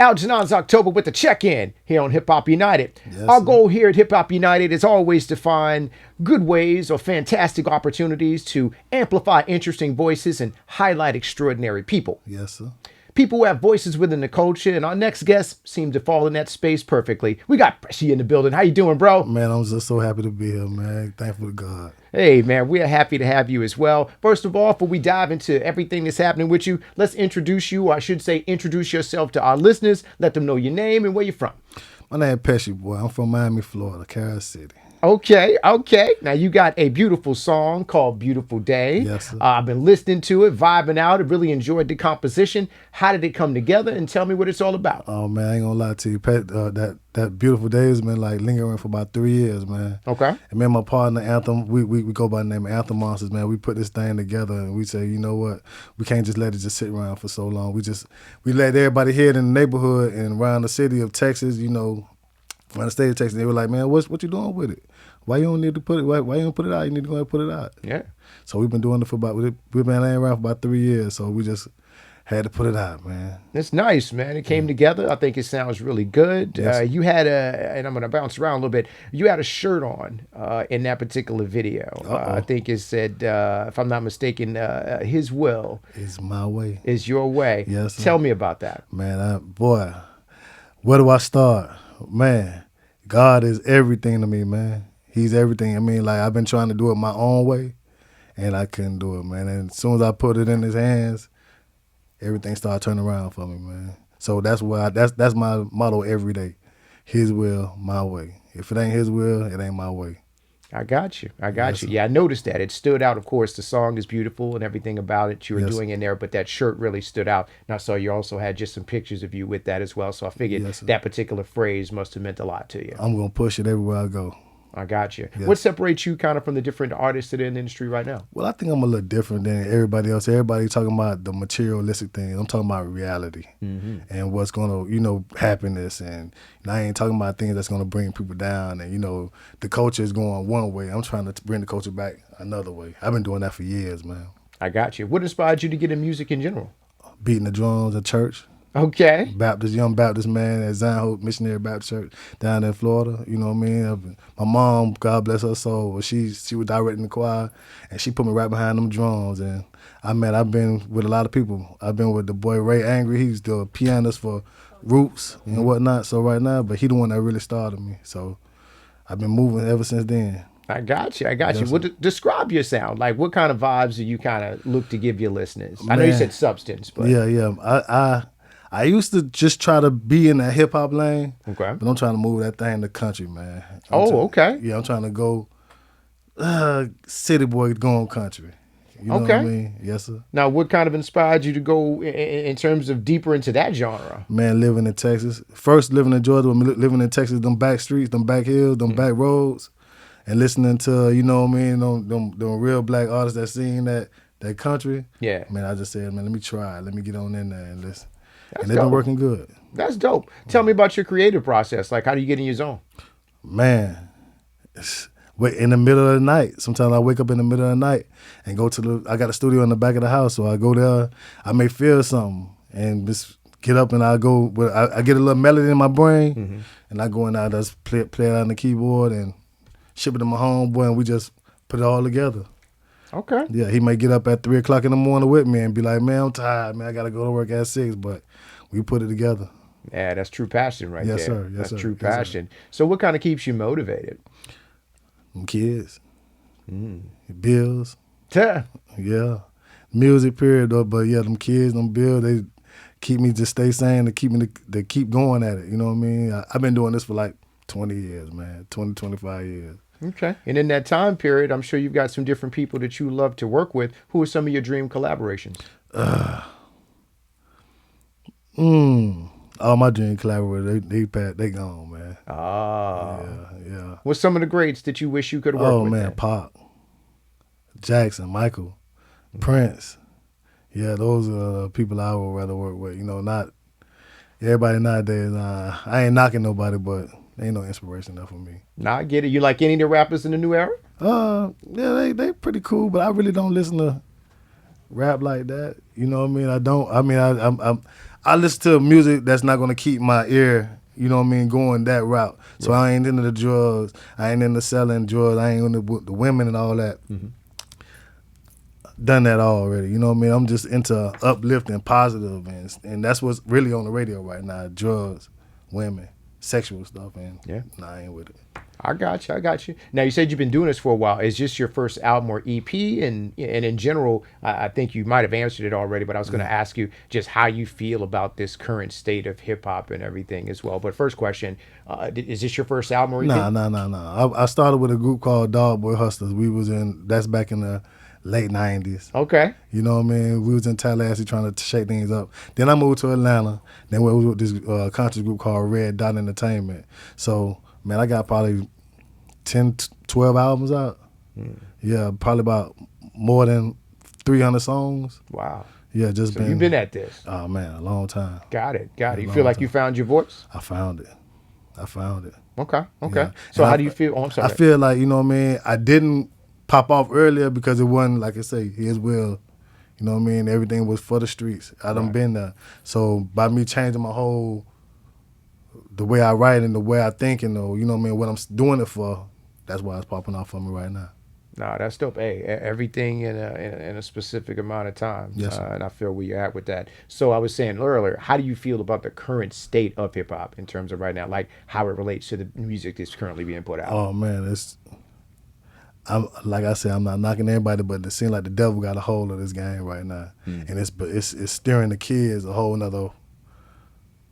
Algernon's October with the check-in here on Hip Hop United. Yes, Our sir. goal here at Hip Hop United is always to find good ways or fantastic opportunities to amplify interesting voices and highlight extraordinary people. Yes, sir. People who have voices within the culture, and our next guest seems to fall in that space perfectly. We got Peshy in the building. How you doing, bro? Man, I'm just so happy to be here, man. Thankful to God. Hey, man, we are happy to have you as well. First of all, before we dive into everything that's happening with you, let's introduce you, or I should say introduce yourself to our listeners. Let them know your name and where you're from. My name is Peshy Boy. I'm from Miami, Florida, Carol City. Okay. Now you got a beautiful song called Beautiful Day. Yes, sir. I've been listening to it, vibing out. I really enjoyed the composition. How did it come together? And tell me what it's all about. Oh, man, I ain't gonna lie to you. That Beautiful Day has been like lingering for about 3 years, man. Okay. And me and my partner, Anthem, we go by the name of Anthem Monsters, man. We put this thing together and we say, you know what? We can't just let it just sit around for so long. We let everybody hear it in the neighborhood and around the city of Texas, you know, around the state of Texas. They were like, man, what you doing with it? Why you don't need to put it? Why you don't put it out? You need to go ahead and put it out. Yeah. So we've been doing it we've been laying around for about 3 years. So we just had to put it out, man. It's nice, man. It came together. I think it sounds really good. Yes. You had and I'm going to bounce around a little bit. You had a shirt on in that particular video. I think it said, if I'm not mistaken, his will It's my way. is your way. Yes, sir. Tell me about that. Man, boy, where do I start? Man, God is everything to me, man. He's everything. I mean, like, I've been trying to do it my own way, and I couldn't do it, man. And as soon as I put it in his hands, everything started turning around for me, man. So that's my motto every day. His will, my way. If it ain't his will, it ain't my way. I got you. Yes, sir. Yeah, I noticed that. It stood out, of course. The song is beautiful and everything about it you were Yes, doing in there, but that shirt really stood out. And I saw you also had just some pictures of you with that as well. So I figured Yes, sir. that particular phrase must have meant a lot to you. I'm going to push it everywhere I go. I got you. Yes. What separates you kind of from the different artists that are in the industry right now? Well, I think I'm a little different than everybody else. Everybody talking about the materialistic things. I'm talking about reality and what's going to, happiness. And I ain't talking about things that's going to bring people down. And, the culture is going one way. I'm trying to bring the culture back another way. I've been doing that for years, man. I got you. What inspired you to get in music in general? Beating the drums at church. Okay. Young Baptist man at Zion Hope Missionary Baptist Church down in Florida. You know what I mean? My mom, God bless her soul, she was directing the choir, and she put me right behind them drums. And I've been with a lot of people. I've been with the boy Ray Angry. He's the pianist for Roots and whatnot. So right now, but he the one that really started me. So I've been moving ever since then. I got you. Yes, Well, describe your sound. Like, what kind of vibes do you kind of look to give your listeners? I know you Man. said substance, but Yeah. I used to just try to be in that hip hop lane, Okay. but I'm trying to move that thing to country, man. Okay. Yeah, I'm trying to go city boy going country. You know what Okay. I mean? Yes, sir. Now, what kind of inspired you to go in terms of deeper into that genre? Man, living in Texas. First living in Georgia, living in Texas, them back streets, them back hills, them back roads, and listening to, you know what I mean, them real black artists that sing that country. Yeah. Man, I just said, man, let me try it. Let me get on in there and listen. That's And they've been dope. working good. That's dope. Tell me about your creative process. Like, how do you get in your zone? Man, wait in the middle of the night. Sometimes I wake up in the middle of the night and go to I got a studio in the back of the house, so I go there. I may feel something and just get up and I go. I get a little melody in my brain, and I go in there, just play it out on the keyboard and ship it to my homeboy, and we just put it all together. Okay. Yeah, he may get up at 3 o'clock in the morning with me and be like, "Man, I'm tired, man. I gotta go to work at 6," but we put it together. Yeah, that's true passion right Yes, there. sir. Yes, That's sir. true Yes, sir. passion. So what kind of keeps you motivated? Them kids, bills. Yeah. Yeah, music period though, but yeah, them kids, them bills, they keep me to stay sane, to keep me to keep going at it. You know what I mean? I've been doing this for like 20 years, man, 25 years. Okay. And in that time period, I'm sure you've got some different people that you love to work with. Who are some of your dream collaborations? All my dream collaborators, they gone, man. Ah. Yeah. What's some of the greats that you wish you could work Oh with? man, then? Pop, Jackson, Michael, Prince. Yeah, those are the people I would rather work with. Not everybody nowadays. I ain't knocking nobody, but ain't no inspiration enough for me. Nah, I get it. You like any of the rappers in the new era? Yeah, they pretty cool, but I really don't listen to rap like that. You know what I mean? I don't. I mean, I listen to music that's not gonna keep my ear, you know what I mean, going that route. So I ain't into the drugs. I ain't into selling drugs. I ain't into the women and all that. Done that already. You know what I mean? I'm just into uplifting, positive, and that's what's really on the radio right now. Drugs, women, sexual stuff, and nah, I ain't with it. I got you. I got you. Now, you said you've been doing this for a while. Is this your first album or EP? And in general, I think you might have answered it already, but I was going to ask you just how you feel about this current state of hip hop and everything as well. But first question, is this your first album or EP? Nah. I started with a group called Dog Boy Hustlers. That's back in the late 90s. Okay. You know what I mean? We was in Tallahassee trying to shake things up. Then I moved to Atlanta. Then we was with this conscious group called Red Dot Entertainment. So, man, I got probably 10, 12 albums out. Yeah, probably about more than 300 songs. Wow. Yeah, just So you've been at this. Oh, man, a long time. Got it. You feel like you found your voice? I found it. Okay. Yeah. So And how do you feel? Oh, I'm sorry. I feel like, you know what I mean, I didn't pop off earlier because it wasn't, like I say, his will. You know what I mean? Everything was for the streets. I done been there. So by me changing the way I write and the way I think and you know what I mean, what I'm doing it for, that's why it's popping off for me right now. No, that's dope. Hey, everything in a specific amount of time. Yes, sir. And I feel where you're at with that. So I was saying earlier, how do you feel about the current state of hip hop in terms of right now, like how it relates to the music that's currently being put out? Oh man, I'm like I said, I'm not knocking everybody, but it seems like the devil got a hold of this game right now, and it's steering the kids a whole nother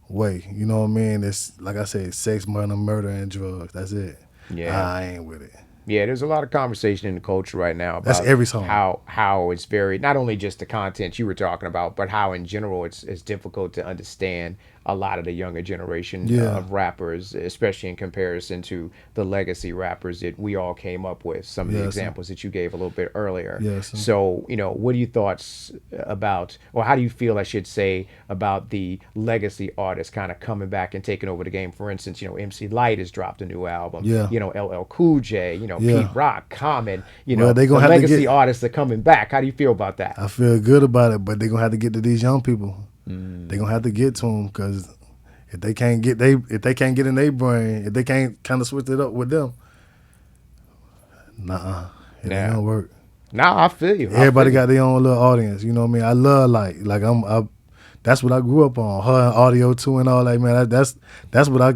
way. You know what I mean? It's like I said, sex, money, murder, and drugs. That's it. Yeah. I ain't with it. Yeah, there's a lot of conversation in the culture right now about That's every song. how it's very, not only just the content you were talking about, but how in general it's difficult to understand a lot of the younger generation of rappers, especially in comparison to the legacy rappers that we all came up with. Some of the examples that you gave a little bit earlier. Yes. So, what are your thoughts about, or how do you feel, I should say, about the legacy artists kind of coming back and taking over the game? For instance, MC Lyte has dropped a new album. Yeah. LL Cool J, Pete Rock, Common, Well, they gonna the have to legacy artists are coming back. How do you feel about that? I feel good about it, but they're gonna have to get to these young people. They're gonna have to get to them because if they can't get in their brain, if they can't kind of switch it up with them, it ain't gonna work. Nah, I feel you. Everybody got their own little audience. You know what I mean? I love like that's what I grew up on. Her and Audio 2 and all that, man. That's what I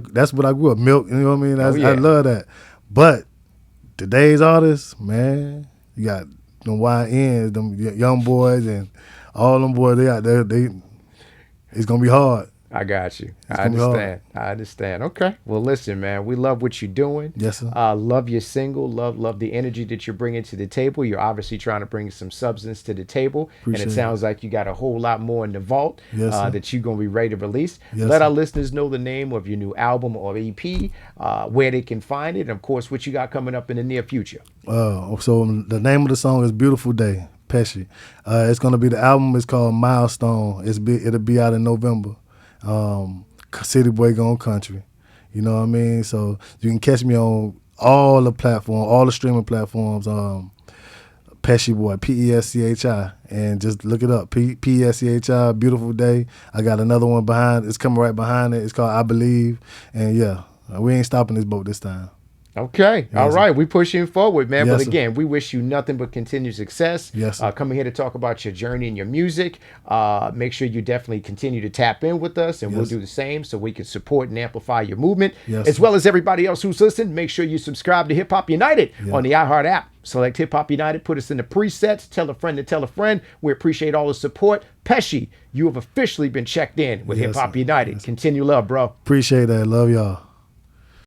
grew up. Milk, you know what I mean? I love that. But today's artists, man, you got them YNs, them young boys, and all them boys. They out there. It's gonna be hard. I got you. I understand. Okay. Well, listen, man. We love what you're doing. Yes, sir. Love your single. Love the energy that you're bringing to the table. You're obviously trying to bring some substance to the table, and it sounds like you got a whole lot more in the vault that you're gonna be ready to release. Let our listeners know the name of your new album or EP, where they can find it, and of course, what you got coming up in the near future. So the name of the song is "Beautiful Day," Pesci. It's gonna be, the album is called Milestone. It'll be out in November. City Boy Gone Country. You know what I mean? So you can catch me on all the platforms, all the streaming platforms. Peshy Boy, Peschi, and just look it up. Peschi, Beautiful Day. I got another one behind. It's coming right behind it. It's called I Believe. And we ain't stopping this boat this time. Okay. All right. We pushing forward, man. Yes, but again, we wish you nothing but continued success. Yes, coming here to talk about your journey and your music. Make sure you definitely continue to tap in with us, and we'll do the same so we can support and amplify your movement. As well as everybody else who's listening, make sure you subscribe to Hip Hop United on the iHeart app. Select Hip Hop United, put us in the presets, tell a friend to tell a friend. We appreciate all the support. Pesci, you have officially been checked in with Hip Hop United. Continue love, bro. Appreciate that. Love y'all.